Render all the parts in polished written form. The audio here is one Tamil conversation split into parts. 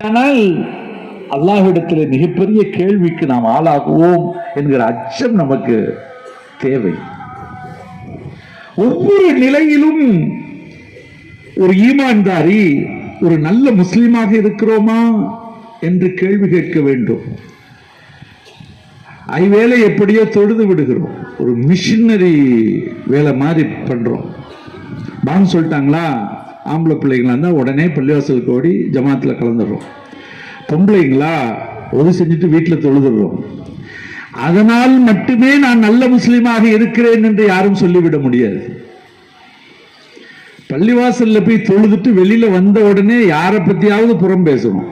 ஆனால் அல்லாஹ்விடத்தில் மிகப்பெரிய கேள்விக்கு நாம் ஆளாகுவோம் என்கிற அச்சம் நமக்கு தேவை. ஒவ்வொரு நிலையிலும் ஒரு ஈமான்தாரி ஒரு நல்ல முஸ்லிமாக இருக்கிறோமா என்று கேள்வி கேட்க வேண்டும். ஐவேளை எப்படியோ தொழுது விடுகிறோம், ஒரு மிஷினரி வேலை மாதிரி பண்றோம். பாங்க சொல்லிட்டாங்களா, ஆம்பளை பிள்ளைங்களா இருந்தா உடனே பள்ளிவாசலுக்கு ஓடி ஜமாத்துல கலந்துடுறோம். பொம்பளைங்களா ஒரு செஞ்சுட்டு வீட்டில் தொழுதுடுறோம். அதனால் மட்டுமே நான் நல்ல முஸ்லீமாக இருக்கிறேன் என்று யாரும் சொல்லிவிட முடியாது. பள்ளிவாசல்ல போய் தொழுதுட்டு வெளியில வந்த உடனே யாரை பத்தியாவது புறம் பேசணும்.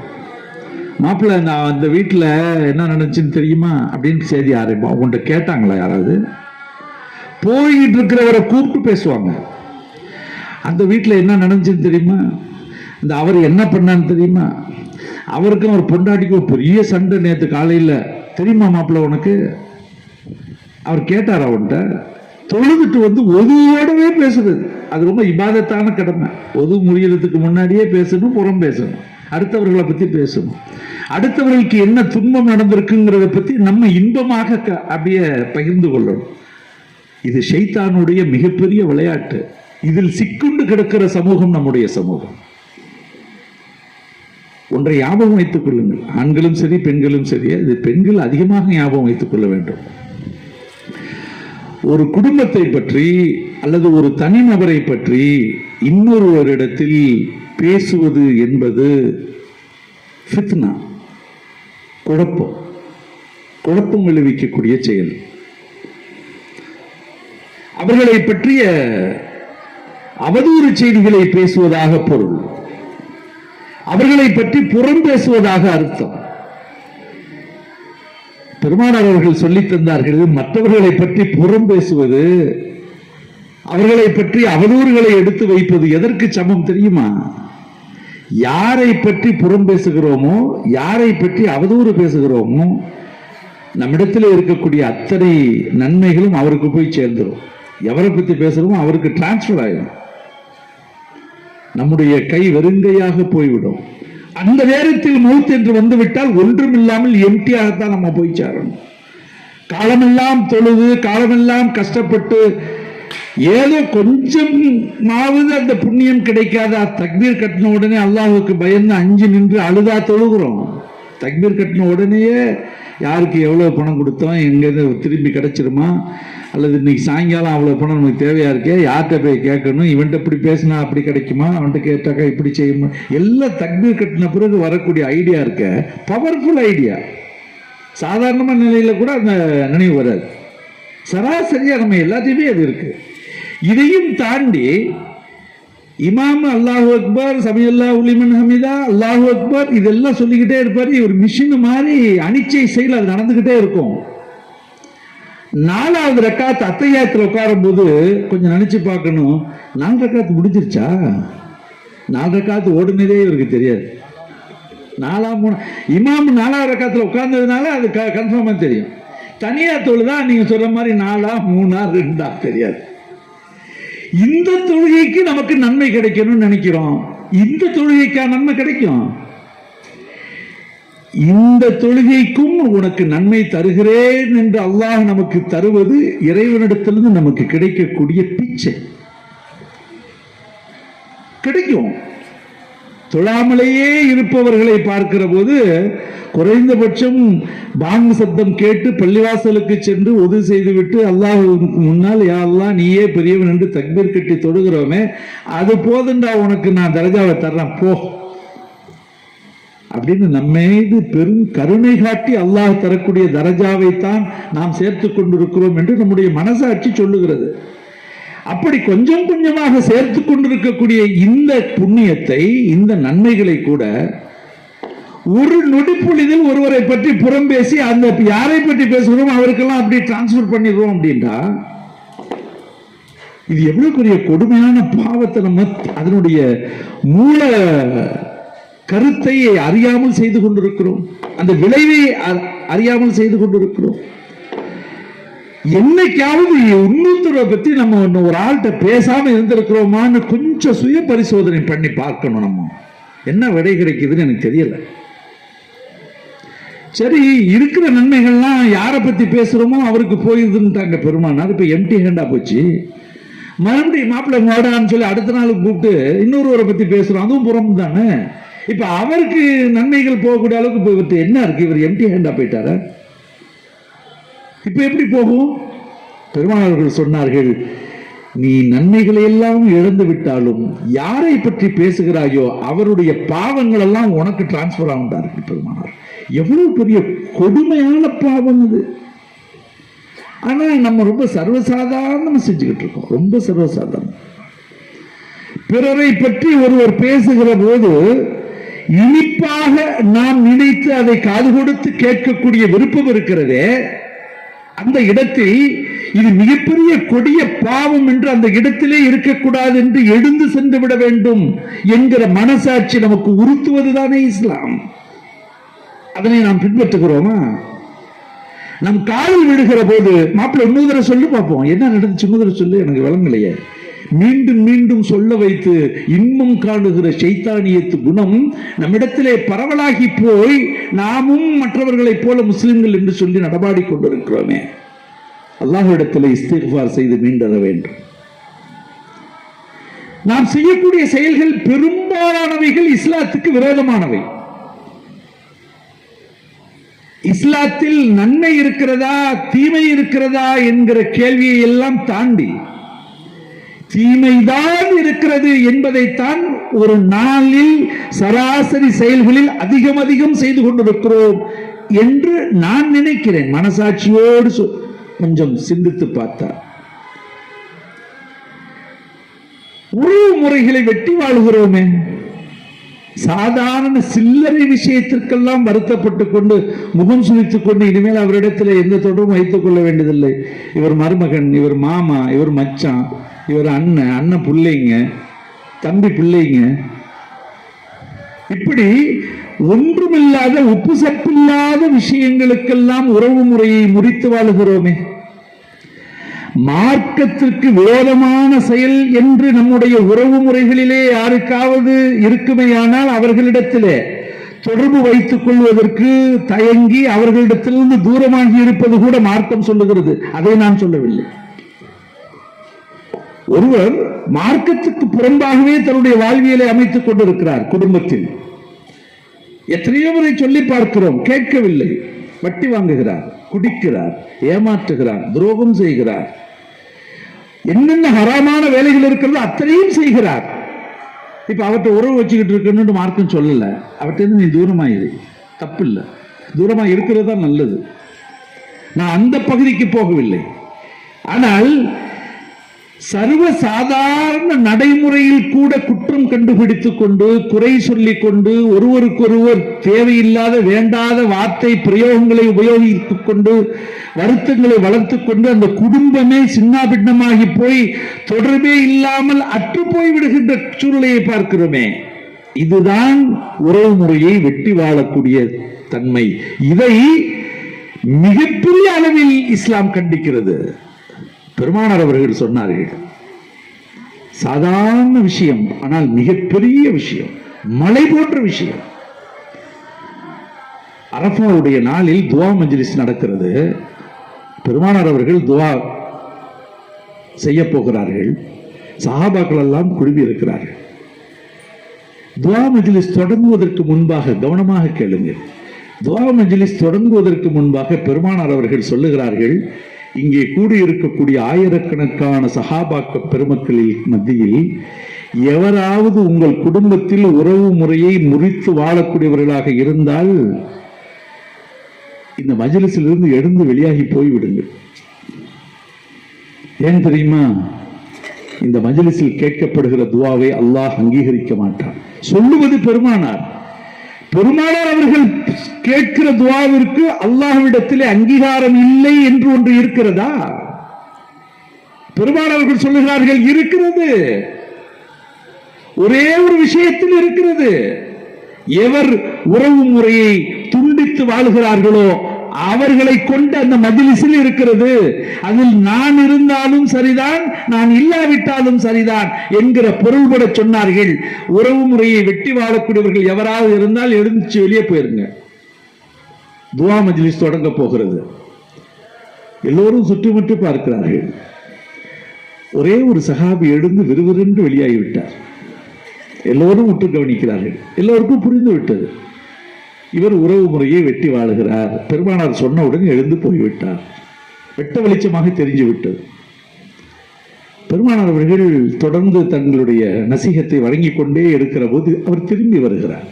மாப்பிள்ள நான் அந்த வீட்டில் என்ன நினைச்சுன்னு தெரியுமா அப்படின்னு செய்தி ஆரம்பிப்போம். அவங்கள்ட்ட கேட்டாங்களா யாராவது? போயிட்டு இருக்கிறவரை கூப்பிட்டு பேசுவாங்க. அந்த வீட்டில் என்ன நடந்துச்சுன்னு தெரியுமா, இந்த அவர் என்ன பண்ணான்னு தெரியுமா, அவருக்கும் ஒரு பொண்டாட்டிக்கும் பெரிய சண்டை நேற்று காலையில் தெரியுமா மாப்பிள்ள உனக்கு? அவர் கேட்டார் அவன்கிட்ட. தொழுதுட்டு வந்து ஒதுவோடவே பேசுறது, அது ரொம்ப இபாதத்தான கடமை. ஒது முடியறதுக்கு முன்னாடியே பேசணும், புறம் பேசணும், அடுத்தவர்களை பத்தி பேசணும், அடுத்தவர்களுக்கு என்ன துன்பம் நடந்திருக்குங்கிறத பத்தி நம்ம இன்பமாக அப்படியே பகிர்ந்து கொள்ளணும். இது ஷைத்தானுடைய மிகப்பெரிய விளையாட்டு. இதில் சிக்குண்டு கிடக்கிற சமூகம் நம்முடைய சமூகம். ஒன்றை ஞாபகம் வைத்துக் கொள்ளுங்கள், ஆண்களும் சரி பெண்களும் சரி, இது பெண்கள் அதிகமாக ஞாபகம் வைத்துக் கொள்ள வேண்டும். ஒரு குடும்பத்தை பற்றி அல்லது ஒரு தனிநபரை பற்றி இன்னொருவரிடத்தில் பேசுவது என்பது ஃபித்னா, குழப்பம் விளைவிக்கக்கூடிய செயல். அவர்களை பற்றிய அவதூறு செய்திகளை பேசுவதாக பொருள், அவர்களை பற்றி புறம் பேசுவதாக அர்த்தம். பெருமானார் அவர்கள் சொல்லித் தந்தார்கள், மற்றவர்களை பற்றி புறம் பேசுவது, அவர்களை பற்றி அவதூறுகளை எடுத்து வைப்பது எதற்கு சமம் தெரியுமா? யாரை பற்றி புறம் பேசுகிறோமோ, யாரை பற்றி அவதூறு பேசுகிறோமோ, நம்மிடத்தில் இருக்கக்கூடிய அத்தனை நன்மைகளும் அவருக்கு போய் சேர்ந்துடும். எவரை பற்றி பேசுறோமோ அவருக்கு டிரான்ஸ்பர் ஆகிடும். நம்முடைய கை வெறுங்கையாக போய்விடும். அந்த நேரத்தில் மௌத் என்று வந்துவிட்டால் ஒன்றும் இல்லாமல் எம்டியாகத்தான் நம்ம போய் சேரணும். காலமெல்லாம் தொழுது, காலமெல்லாம் கஷ்டப்பட்டு ஏதோ கொஞ்சம் மாவது அந்த புண்ணியம் கிடைக்காதா? தக்பீர் கட்டின உடனே அல்லாஹுக்கு பயந்து அஞ்சு நின்று அழுதா தொழுகிறோம். தக்பீர் கட்டின உடனேயே யாருக்கு எவ்வளவு பணம் கொடுத்தோம், எங்க திரும்பி கிடைச்சிருமா, அல்லது இன்னைக்கு சாயங்காலம் அவ்வளவு பணம் நமக்கு தேவையா இருக்கே, யார்கிட்ட போய் கேட்கணும், இவன்கிட்ட இப்படி பேசினா அப்படி கிடைக்குமா, அவன்கிட்ட கேட்டாக்கா இப்படி செய்யணும், எல்லாம் தக்பீர் கட்டின பிறகு வரக்கூடிய ஐடியா இருக்க, பவர்ஃபுல் ஐடியா. சாதாரணமான நிலையில கூட அந்த நினைவு வராது. சராசரியா நம்ம எல்லாத்தையுமே அது இருக்கு. இதையும் தாண்டி இமாம் அல்லாஹு அக்பர், சமியல்லாஹு லிமன் ஹமிதா, அல்லாஹு அக்பர் இதெல்லாம் சொல்லிக்கிட்டே இருப்பாரு. ஒரு மிஷின் மாதிரி அனிச்சை செயல் அது நடந்துகிட்டே இருக்கும். 4வது ரக்காத் அத்தையாத்துல உட்காரும் போது கொஞ்சம் நினைச்சு பார்க்கணும், 4 ரக்காத்து முடிஞ்சிருச்சா? 4 ரக்காத்து ஓடுனதே இவருக்கு தெரியாது. 4 இமாம் 4வது ரக்காத்துல உட்கார்ந்ததுனால அது கன்ஃபார்மா தெரியும். தனியா தொழுதான் நீங்க சொல்ற மாதிரி 4, 3, 2 தெரியாது. இந்த தொழுகைக்கு நமக்கு நன்மை கிடைக்கணும்னு நினைக்கிறோம். இந்த தொழுகைக்கா நன்மை கிடைக்கும்? இந்த தொழுகைக்கும் உனக்கு நன்மை தருகிறேன் என்று அல்லாஹ் நமக்கு தருவது இறைவனிடத்திலிருந்து நமக்கு கிடைக்கக்கூடிய பிச்சை. கிடைக்கும். தொழாமலேயே இருப்பவர்களை பார்க்கிற போது குறைந்தபட்சம் பாங்கு சப்தம் கேட்டு பள்ளிவாசலுக்கு சென்று உது செய்துவிட்டு அல்லாஹ்வுக்கு முன்னால் யா அல்லாஹ் நீயே பெரியவன் என்று தக்பீர் கட்டி தொழுகிறோமே, அது போதுண்டா உனக்கு நான் தரஜாவை தர்றேன் போ அப்படின்னு நம்மீது பெரும் கருணை காட்டி அல்லாஹ் தரக்கூடிய தரஜாவைத்தான் நாம் சேர்த்துக் கொண்டிருக்கிறோம் என்று நம்முடைய மனசாட்சி சொல்லுகிறது. அப்படி கொஞ்சம் கொஞ்சமாக சேர்த்து கொண்டிருக்கக்கூடிய இந்த புண்ணியத்தை, இந்த நன்மைகளை கூட ஒரு நொடிப்பொழுதில் ஒருவரை பற்றி புறம் பேசி அந்த யாரை பற்றி பேசுகிறோம் அவருக்கெல்லாம் அப்படி டிரான்ஸ்பர் பண்ணிடுறோம் அப்படின்னா இது எவ்வளவு பெரிய கொடுமையான பாவத்தை நம்ம அதனுடைய மூல கருத்தை அறியாமல் செய்து கொண்டிருக்கிறோம். அந்த விளைவை அறியாமல் செய்து கொண்டிருக்கிறோம். என்னைக்காவது இன்னொருத்தரை பத்தி நம்ம ஒரு ஆள்கிட்ட பேசாம இருந்திருக்கிறோமான்னு கொஞ்சம் சுய பரிசோதனை பண்ணி பார்க்கணும். நம்ம என்ன விடை கிடைக்குதுன்னு எனக்கு தெரியல. சரி, இருக்கிற நன்மைகள்லாம் யாரை பத்தி பேசுறோமோ அவருக்கு போயிருதுன்ட்டாங்க பெருமானார். இப்ப எம்டி ஹேண்டா போச்சு. மறுபடியும் மாப்பிள்ளை மோடான்னு சொல்லி அடுத்த நாள் கூப்பிட்டு இன்னொருவரை பத்தி பேசுறோம், அதுவும் புறம் தானே. இப்ப அவருக்கு நன்மைகள் போகக்கூடிய அளவுக்கு போய்விட்டு என்ன இருக்கு, இவர் எம்டி ஹேண்டா போயிட்டார. இப்ப எப்படி போகும்? பெருமானார்கள் சொன்னார்கள், நீ நன்மைகளை எல்லாம் இழந்து விட்டாலும் யாரை பற்றி பேசுகிறாயோ அவருடைய பாவங்கள் எல்லாம் உனக்கு டிரான்ஸ்பர் ஆகுண்டார்கள். பெருமானார் எவ்வளவு பெரிய கொடுமையான பாவம் இது. ஆனா நம்ம ரொம்ப சர்வசாதாரணமா செஞ்சுக்கிட்டு இருக்கோம், ரொம்ப சர்வசாதாரணம். பிறரை பற்றி ஒருவர் பேசுகிற போது இனிப்பாக நாம் நினைத்து அதை காது கொடுத்து கேட்கக்கூடிய விருப்பம் இருக்கிறதே, அந்த இடத்தில் இது மிகப்பெரிய கொடிய பாவம் என்று அந்த இடத்திலே இருக்கக்கூடாது என்று எழுந்து சென்று விட வேண்டும் என்கிற மனசாட்சி நமக்கு உறுத்துவதுதானே இஸ்லாம். அதனை நாம் பின்பற்றுகிறோமா? நம் காலில் விடுகிற போது மாப்பிள்ளை இன்னொரு சொல்லி பார்ப்போம், என்ன நடந்துச்சு இன்னொரு சொல்லு, எனக்கு விளங்கலையே. மீண்டும் மீண்டும் சொல்ல வைத்து இன்பம் காணுகிற சைத்தானியத்து குணம் நம்மிடத்திலே பரவலாகி போய் நாமும் மற்றவர்களைப் போல முஸ்லிம்கள் என்று சொல்லி நடமாடி கொண்டிருக்கிறோமே. அல்லாஹ்விடத்தில் இஸ்திக்ஃபார் செய்து மீண்டற வேண்டும். நாம் செய்யக்கூடிய செயல்கள் பெரும்பாலானவைகள் இஸ்லாத்துக்கு விரோதமானவை. இஸ்லாத்தில் நன்மை இருக்கிறதா தீமை இருக்கிறதா என்கிற கேள்வியை எல்லாம் தாண்டி தீமைதான் இருக்கிறது என்பதைத்தான் ஒரு நாளில் சராசரி செயல்களில் அதிகம் அதிகம் செய்து கொண்டிருக்கிறோம் என்று நான் நினைக்கிறேன். மனசாட்சியோடு கொஞ்சம் சிந்தித்து பார்த்தார். உறவு முறைகளை வெட்டி வாழுகிறோமே, சாதாரண சில்லறை விஷயத்திற்கெல்லாம் வருத்தப்பட்டுக் கொண்டு முகம் சுழித்துக் கொண்டு இனிமேல் அவரிடத்தில் எந்த தொடர்பும் வைத்துக் கொள்ள வேண்டியதில்லை. இவர் மருமகன், இவர் மாமா, இவர் மச்சான், இவர் அண்ணன், அண்ணன் பிள்ளைங்க, தம்பி பிள்ளைங்க, இப்படி ஒன்றுமில்லாத உப்பு சப்பில்லாத விஷயங்களுக்கெல்லாம் உறவு முறையை முறித்து வாழுகிறோமே. மார்க்கத்திற்கு விரோதமான செயல் என்று நம்முடைய உறவு முறைகளிலே யாருக்காவது இருக்குமேயானால் அவர்களிடத்திலே தொடர்பு வைத்துக் கொள்வதற்கு தயங்கி அவர்களிடத்திலிருந்து தூரமாகி இருப்பது கூட மார்க்கம் சொல்லுகிறது. அதை நான் சொல்லவில்லை. ஒருவர் மார்க்கத்துக்கு புறம்பாகவே தன்னுடைய வாழ்வியலை அமைத்துக் கொண்டிருக்கிறார். குடும்பத்தில் எத்தனையோ முறை சொல்லி பார்க்கிறோம், கேட்கவில்லை. வட்டி வாங்குகிறார், குடிக்கிறார், ஏமாற்றுகிறார், துரோகம் செய்கிறார், என்னென்ன ஹராமான வேலைகள் இருக்கிறதோ அத்தனையும் செய்கிறார். இப்ப அவர்கிட்ட உறவு வச்சுக்கிட்டு இருக்கணும்னு மார்க்கம் சொல்லல. அவர்கிட்ட நீ தூரமாயிரு, தப்பு இல்லை, தூரமா இருக்கிறது தான் நல்லது. நான் அந்த பகுதிக்கு போகவில்லை. ஆனால் சர்வ சாதாரண நடைமுறையில் கூட குற்றம் கண்டுபிடித்துக் கொண்டு குறை சொல்லிக் கொண்டு ஒருவருக்கொருவர் தேவையில்லாத வேண்டாத வார்த்தை பிரயோகங்களை உபயோகித்துக் கொண்டு வருத்தங்களை வளர்த்துக் கொண்டு அந்த குடும்பமே சின்னாபின்னமாகி போய் தொடர்பே இல்லாமல் அற்று போய் விடுகின்ற சூழ்நிலையை பார்க்கிறோமே. இதுதான் உறவு முறையை வெட்டி வாழக்கூடிய தன்மை. இதை மிகப்பெரிய அளவில் இஸ்லாம் கண்டிக்கிறது. பெருமானார் அவர்கள் சொன்னார்கள், சாதாரண விஷயம் ஆனால் மிகப்பெரிய விஷயம், மலை போன்ற விஷயம். அரஃபாவுடைய நாளில் துவா மஜ்லிஸ் நடக்கிறது. பெருமானார் அவர்கள் துவா செய்ய போகிறார்கள். சஹாபாக்கள் எல்லாம் குழுமி இருக்கிறார்கள். துவா மஜ்லிஸ் தொடங்குவதற்கு முன்பாக கவனமாக கேளுங்கள். துவா மஜ்லிஸ் தொடங்குவதற்கு முன்பாக பெருமானார் அவர்கள் சொல்லுகிறார்கள், இங்கே கூடியிருக்கக்கூடிய ஆயிரக்கணக்கான சஹாபாக்க பெருமக்களில் மத்தியில் எவராவது உங்கள் குடும்பத்தில் உறவு முறையை முறித்து வாழக்கூடியவர்களாக இருந்தால் இந்த மஜ்லிஸில் இருந்து எழுந்து வெளியாகி போய்விடுங்கள். ஏன் தெரியுமா? இந்த மஜ்லிஸில் கேட்கப்படுகிற துவாவை அல்லாஹ் அங்கீகரிக்க மாட்டான். சொல்லுவது பெருமானார். பெருமானார் அவர்கள் கேட்கிற துவாவிற்கு அல்லாஹ்விடத்திலே அங்கீகாரம் இல்லை என்று ஒன்று இருக்கிறதா? பெருமானார் அவர்கள் சொல்லுகிறார்கள், இருக்கிறது. ஒரே ஒரு விஷயத்தில் இருக்கிறது. எவர் உறவு முறையை துண்டித்து வாழுகிறார்களோ அவர்களை கொண்டு அந்த மஜ்லிஸில் இருக்கிறது. அதில் நான் இருந்தாலும் சரிதான், நான் இல்லாவிட்டாலும் சரிதான் என்கிற பொருள்பட சொன்னார்கள். உறவு முறையை வெட்டி வாழக்கூடியவர்கள் எவராவது இருந்தால் எழுந்துச்சு வெளியே போயிருங்க. துவா மஜ்லிஸ் தொடங்க போகிறது. எல்லோரும் சுற்றுமுற்றி பார்க்கிறார்கள். ஒரே ஒரு சஹாபி எழுந்து விறுவிறுன்று வெளியாகிவிட்டார். எல்லோரும் உற்று கவனிக்கிறார்கள். எல்லோருக்கும் புரிந்து விட்டது, இவர் உறவு முறையை வெட்டி வாழுகிறார். பெருமானார் சொன்னவுடன் எழுந்து போய்விட்டார். வெட்ட வெளிச்சமாக தெரிஞ்சு விட்டது. பெருமானார் அவர்கள் தொடர்ந்து தங்களுடைய நசீகத்தை வழங்கிக் கொண்டே இருக்கிற போது அவர் திரும்பி வருகிறார்.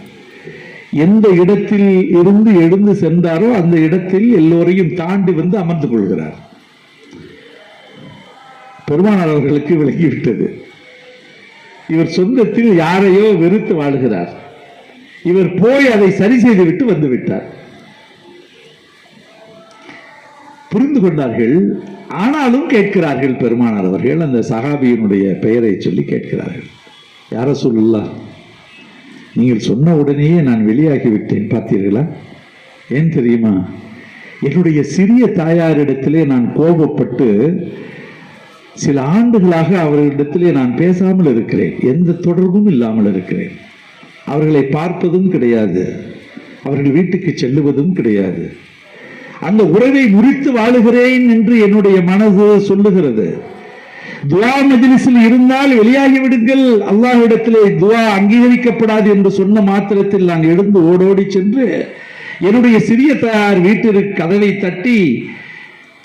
எந்த இடத்தில் இருந்து எழுந்து சென்றாரோ அந்த இடத்தில் எல்லோரையும் தாண்டி வந்து அமர்ந்து கொள்கிறார். பெருமானார் அவர்களுக்கு விளங்கிவிட்டது, இவர் சொந்தத்தில் யாரையோ வெறுத்து வாழ்கிறார். இவர் போய் அதை சரி செய்து விட்டு வந்து விட்டார். புரிந்து கொண்டார்கள். ஆனாலும் கேட்கிறார்கள் பெருமானார் அவர்கள், அந்த சஹாபியினுடைய பெயரை சொல்லி கேட்கிறார்கள். யா ரசூலுல்லாஹ், நீங்கள் சொன்ன உடனேயே நான் வெளியாகிவிட்டேன், பார்த்தீர்களா? ஏன் தெரியுமா? என்னுடைய சிறிய தாயாரிடத்திலே நான் கோபப்பட்டு சில ஆண்டுகளாக அவர்களிடத்திலே நான் பேசாமல் இருக்கிறேன், எந்த தொடர்பும் இல்லாமல் இருக்கிறேன். அவர்களை பார்ப்பதும் கிடையாது, அவர்கள் வீட்டுக்கு செல்லுவதும் கிடையாது. அந்த உறவை முறித்து வாழுகிறேன் என்று என்னுடைய மனது சொல்லுகிறது. துவா மஜ்லிஸில் இருந்தால் வெளியாகி விடுங்கள், அல்லாஹ்விடத்திலே துவா அங்கீகரிக்கப்படாது என்று சொன்ன மாத்திரத்தில் நான் எழுந்து ஓடோடி சென்று என்னுடைய சிறிய தாயார் வீட்டிற்கு கதவை தட்டி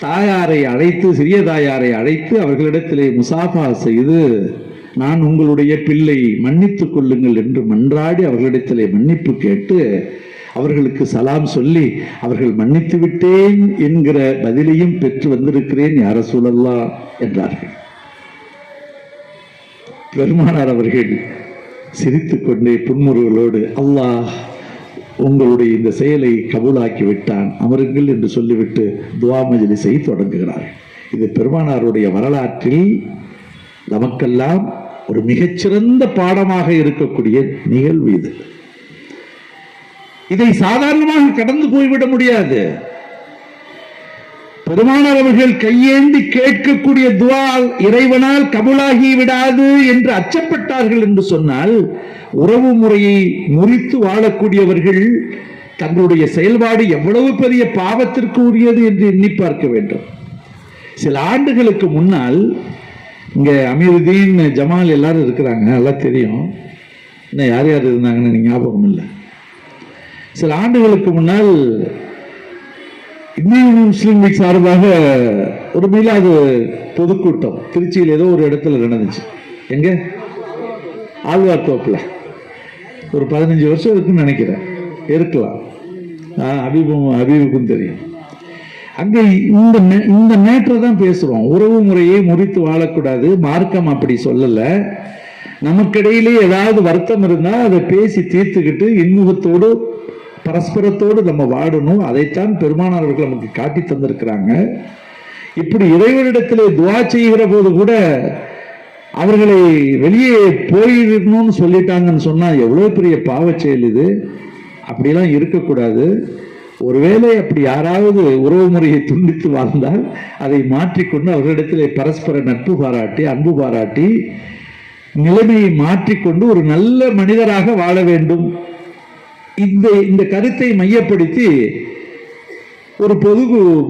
தாயாரை அழைத்து, சிறிய தாயாரை அழைத்து அவர்களிடத்திலே முசாஃபா செய்து, நான் உங்களுடைய பிள்ளை, மன்னித்துக் கொள்ளுங்கள் என்று மன்றாடி அவர்களிடத்திலே மன்னிப்பு கேட்டு அவர்களுக்கு சலாம் சொல்லி அவர்கள் மன்னித்து விட்டேன் என்கிற பதிலையும் பெற்று வந்திருக்கிறேன் யா ரசூலல்லாஹ் என்றார்கள். பெருமானார் அவர்கள் சிரித்துக் கொண்டே புன்முறுவலோடு, அல்லாஹ் உங்களுடைய இந்த செயலை கபூலாக்கி விட்டான், அமருங்கள் என்று சொல்லிவிட்டு துவா மஜ்லிஸை தொடங்குகிறார். இது பெருமானாருடைய வரலாற்றில் நமக்கெல்லாம் ஒரு மிகச்சிறந்த பாடமாக இருக்கக்கூடிய நிகழ்வு இது. இதை சாதாரணமாக கடந்து போய்விட முடியாது. பெருமானார் அவர்கள் கையேந்தி கேட்கக்கூடிய துவா இறைவனால் கபூலாகி விடாது என்று அச்சப்பட்டார்கள் என்று சொன்னால், உறவு முறையை முறித்து வாழக்கூடியவர்கள் தங்களுடைய செயல்பாடு எவ்வளவு பெரிய பாவத்திற்கு உரியது என்று எண்ணி பார்க்க வேண்டும். சில ஆண்டுகளுக்கு முன்னால் இங்க அமீருதீன், ஜமால் எல்லாரும் இருக்கிறாங்க, நல்லா தெரியும். இன்னும் யார் யார் இருந்தாங்கன்னு ஞாபகம் இல்லை. சில ஆண்டுகளுக்கு முன்னால் இந்திய முஸ்லீம் லீக் சார்பாக ஒரு மீளாது பொதுக்கூட்டம் திருச்சியில் ஏதோ ஒரு இடத்துல நடந்துச்சு. எங்க? ஆழ்வார் தோப்புல. ஒரு 15 வருஷம் இருக்குன்னு நினைக்கிறேன், இருக்கலாம். அபீபுக்கும் தெரியும். அங்க இந்த மேட்டரை தான் பேசுறோம். உறவு முறையை முறித்து வாழக்கூடாது, மார்க்கம் அப்படி சொல்லல. நமக்கிடையிலே ஏதாவது வருத்தம் இருந்தா அதை பேசி தீர்த்துக்கிட்டு இன்முகத்தோடு பரஸ்பரத்தோடு நம்ம வாழணும். அதைத்தான் பெருமானார் அவர்கள் நமக்கு காட்டி தந்திருக்கிறாங்க. இப்படி இறைவனிடத்திலே துவா செய்கிற போது கூட அவர்களை வெளியே போயிடணும்னு சொல்லிட்டாங்கன்னு சொன்னா எவ்வளவு பெரிய பாவ செயல் இது. அப்படிலாம் இருக்கக்கூடாது. ஒருவேளை அப்படி யாராவது உறவு முறையை துண்டித்து வாழ்ந்தால் அதை மாற்றிக்கொண்டு அவர்களிடத்திலே பரஸ்பர நட்பு பாராட்டி, அன்பு பாராட்டி, நிலைமையை மாற்றிக்கொண்டு ஒரு நல்ல மனிதராக வாழ வேண்டும். இந்த கருத்தை மையப்படுத்தி ஒரு பொது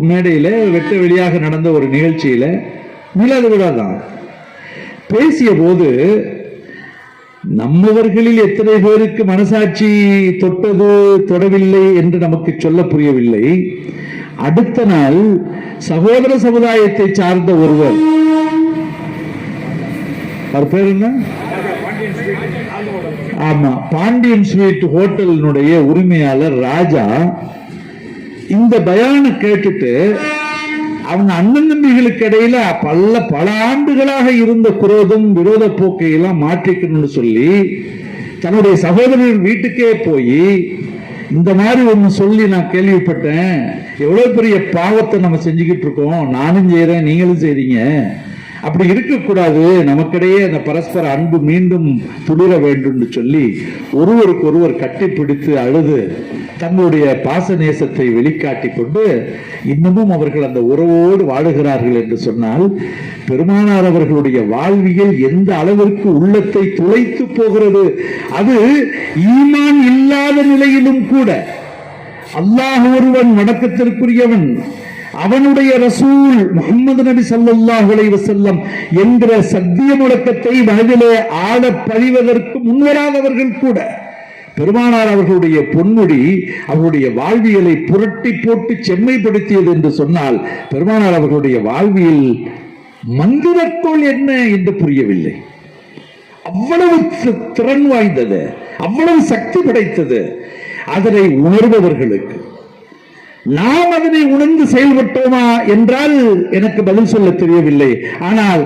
மேடையில வெட்ட வெளியாக நடந்த ஒரு நிகழ்ச்சியில மீளாது விடாதான் பேசிய போது, நம்மவர்களில் எத்தனை பேருக்கு மனசாட்சி தொட்டது தொடவில்லை என்று நமக்கு சொல்ல புரியவில்லை. அடுத்த நாள் சகோதர சமுதாயத்தை சார்ந்த ஒருவர், அவர் பேர் என்ன? ஆமா, பாண்டியன் ஸ்வீட் ஹோட்டலினுடைய உரிமையாளர் ராஜா இந்த பயான கேட்டுட்டு அவங்க அண்ணன் தம்பிகளுக்கு இடையில பல ஆண்டுகளாக இருந்த குரோதம், விரோத போக்கை எல்லாம் மாற்றிக்கணும்னு சொல்லி தன்னுடைய சகோதரர்கள் வீட்டுக்கே போய் இந்த மாதிரி ஒண்ணு சொல்லி நான் கேள்விப்பட்டேன், எவ்வளவு பெரிய பாவத்தை நம்ம செஞ்சுக்கிட்டு இருக்கோம், நானும் செய்யறேன் நீங்களும் செய்றீங்க, அப்படி இருக்கக்கூடாது, நமக்கிடையே அந்த பரஸ்பர அன்பு மீண்டும் துளிர வேண்டும் சொல்லி ஒருவருக்கு ஒருவர் கட்டிப்பிடித்து அழுது தங்களுடைய பாச நேசத்தை வெளிக்காட்டி கொண்டு இன்னமும் அவர்கள் அந்த உறவோடு வாழுகிறார்கள் என்று சொன்னால் பெருமானார் அவர்களுடைய வாழ்வியல் எந்த அளவிற்கு உள்ளத்தை துளைத்து போகிறது. அது ஈமான் இல்லாத நிலையிலும் கூட அல்லாஹ் ஒருவன் வணக்கத்திற்குரியவன், அவனுடைய ரசூல் முஹம்மது நபி ஸல்லல்லாஹு அலைஹி வஸல்லம் என்கிற சத்திய முழக்கத்தை மனதிலே ஆழ பதிவதற்கு முன்வராதவர்கள் கூட பெருமானார் அவர்களுடைய பொன்முடி அவருடைய வாழ்வியலை புரட்டி போட்டு செம்மைப்படுத்தியது என்று சொன்னால் பெருமானார் அவர்களுடைய வாழ்வியல் மந்திரக்கோள் என்ன என்று புரியவில்லை. அவ்வளவு திறன் வாய்ந்தது, அவ்வளவு சக்தி படைத்தது. அதனை உணர்பவர்களுக்கு நாம் அதனை உணர்ந்து செயல்பட்டோமா என்றால் எனக்கு பதில் சொல்ல தெரியவில்லை. ஆனால்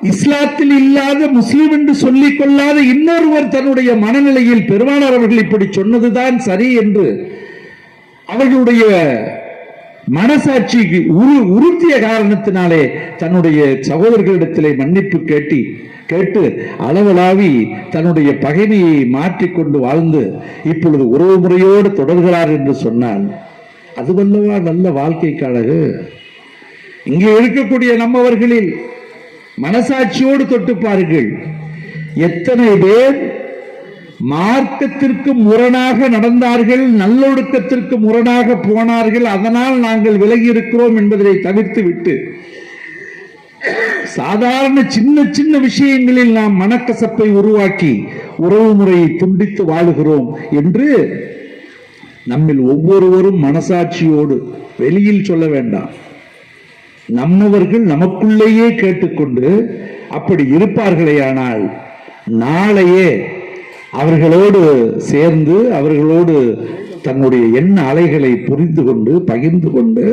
இஸ்லாத்தில் இல்லாத முஸ்லிம் என்று சொல்லிக் கொள்ளாத இன்னொருவர் தன்னுடைய மனநிலையில் பெருமானார் அவர்கள் இப்படி சொன்னதுதான் சரி என்று அவர்களுடைய மனசாட்சிக்கு உறுத்திய காரணத்தினாலே தன்னுடைய சகோதரர்களிடத்திலே மன்னிப்பு கேட்டு அளவலாவி தன்னுடைய பகைமையை மாற்றிக்கொண்டு வாழ்ந்து இப்பொழுது உறவு முறையோடு தொடர்கிறார் என்று சொன்னால் அதுவல்லவா நல்ல வாழ்க்கைக்கு அழகு. இங்கே இருக்கக்கூடிய நம்மவர்களில் மனசாட்சியோடு தொட்டு பாருங்கள், எத்தனை பேர் மார்க்கத்திற்கு முரணாக நடந்தார்கள், நல்லொழுக்கத்திற்கு முரணாக போனார்கள், அதனால் நாங்கள் விலகி இருக்கிறோம் என்பதை தவிர்த்து விட்டு சாதாரண சின்ன சின்ன விஷயங்களில் நாம் மனக்கசப்பை உருவாக்கி உறவு முறையை துண்டித்து வாழுகிறோம் என்று நம்மில் ஒவ்வொருவரும் மனசாட்சியோடு வெளியில் சொல்ல வேண்டாம், நம்மவர்கள் நமக்குள்ளேயே கேட்டுக்கொண்டு அப்படி இருப்பார்களேயானால் நாளையே அவர்களோடு சேர்ந்து அவர்களோடு தன்னுடைய எண்ண அலைகளை புரிந்து கொண்டு பகிர்ந்து கொண்டு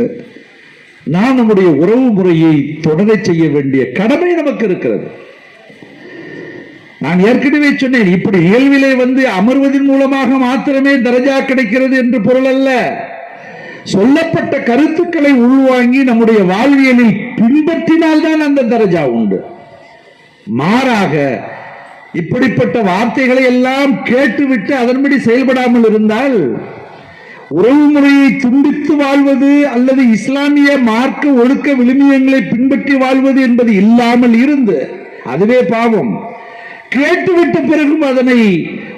நாம் நம்முடைய உறவு முறையை தொடரச் செய்ய வேண்டிய கடமை நமக்கு இருக்கிறது. நான் ஏற்கனவே சொன்னேன், இப்படி நிகழ்விலே வந்து அமர்வதன் மூலமாக மாத்திரமே தரஜா கிடைக்கிறது என்று பொருள் அல்ல. சொல்லப்பட்ட கருத்துக்களை உள்வாங்கி நம்முடைய வாழ்வியலில் பின்பற்றினால்தான் அந்த தரஜா உண்டு. மாறாக இப்படிப்பட்ட வார்த்தைகளை எல்லாம் கேட்டுவிட்டு அதன்படி செயல்படாமல் இருந்தால் உறவு முறையை துண்டித்து வாழ்வது அல்லது இஸ்லாமிய மார்க்க ஒழுக்க விழுமியங்களை பின்பற்றி வாழ்வது என்பது இல்லாமல் இருந்து அதுவே பாவம். கேட்டுவிட்ட பிறகும் அதனை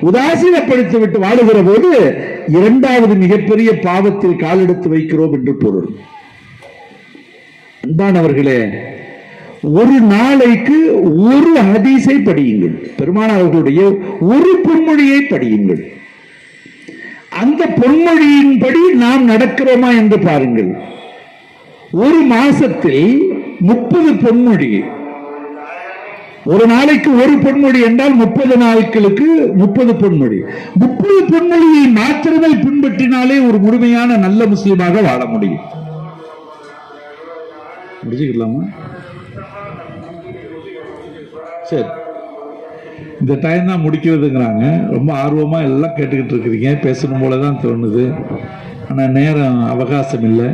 உதாசீனப்படுத்திவிட்டு வாழுகிற போது இரண்டாவது மிகப்பெரிய பாவத்தில் காலெடுத்து வைக்கிறோம் என்று பொருள். அன்பானவர்களே, ஒரு நாளைக்கு ஒரு ஹதீஸை படியுங்கள், பெருமானார் அவர்களுடைய ஒரு பொன்மொழியை படியுங்கள். அந்த பொன்மொழியின்படி நாம் நடக்கிறோமா என்று பாருங்கள். ஒரு மாசத்தில் 30 பொன்மொழி, ஒரு நாளைக்கு ஒரு பொன்மொழி என்றால் 30 நாட்களுக்கு 30 பொன்மொழி. 30 பொன்மொழியை மாத்திரமே பின்பற்றினாலே ஒரு முழுமையான நல்ல முஸ்லிமாக வாழ முடியும். முடிச்சுக்கலாமா? சரி, இந்த டைம் தான் முடிக்கிறதுங்கிறாங்க. ரொம்ப ஆர்வமா எல்லாம் கேட்டுக்கிட்டு இருக்கிறீங்க, பேசணும் போலதான் தோணுது. ஆனா நேரம் அவகாசம் இல்லை.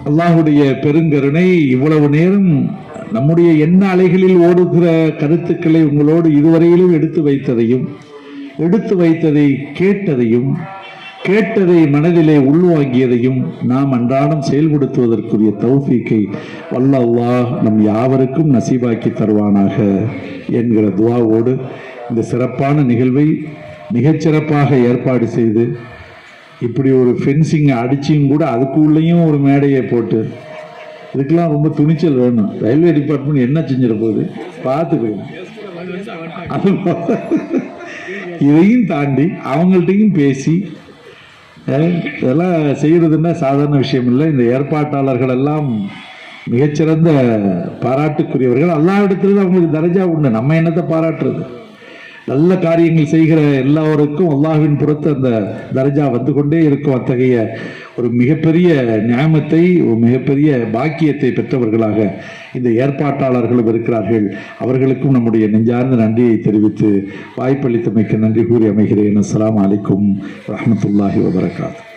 அல்லாஹுடைய பெருங்கருணை இவ்வளவு நேரம் நம்முடைய எண்ண அலைகளில் ஓடுகிற கருத்துக்களை உங்களோடு இதுவரையிலும் எடுத்து வைத்ததை கேட்டதை மனதிலே உள்வாங்கியதையும் நாம் அன்றாடம் செயல்படுத்துவதற்குரிய தௌஃபீக்கை வல்ல அல்லாஹ் நம் யாவருக்கும் நசீபாக்கி தருவானாக என்கிற துஆவோடு இந்த சிறப்பான நிகழ்வை மிகச்சிறப்பாக ஏற்பாடு செய்து இப்படி ஒரு ஃபென்சிங்கை அடிச்சியும் கூட அதுக்குள்ளேயும் ஒரு மேடையை போட்டு, இதுக்கெல்லாம் ரொம்ப துணிச்சல் வேணும். ரயில்வே டிபார்ட்மெண்ட் என்ன செஞ்சிட போகுது பார்த்துக்கணும். இதையும் தாண்டி அவங்கள்ட்டையும் பேசி இதெல்லாம் செய்யறதுன்னா சாதாரண விஷயம் இல்லை. இந்த ஏற்பாட்டாளர்கள் எல்லாம் மிகச்சிறந்த பாராட்டுக்குரியவர்கள். அல்லாஹ்விடத்தில் அவங்களுக்கு தரஜா உண்டு, நம்ம என்னத்தை பாராட்டுறது. நல்ல காரியங்கள் செய்கிற எல்லாருக்கும் அல்லாஹ்வின் புறத்து அந்த தரஜா வந்து கொண்டே இருக்கும். அத்தகைய ஒரு மிகப்பெரிய நியாமத்தை, ஒரு மிகப்பெரிய பாக்கியத்தை பெற்றவர்களாக இந்த ஏற்பாட்டாளர்களும் இருக்கிறார்கள். அவர்களுக்கும் நம்முடைய நெஞ்சார்ந்த நன்றியை தெரிவித்து வாய்ப்பளித்தமைக்கு நன்றி கூறி அமைகிறேன். அஸ்ஸலாமு அலைக்கும் வரஹ்மத்துல்லாஹி வபரகாத்துஹு.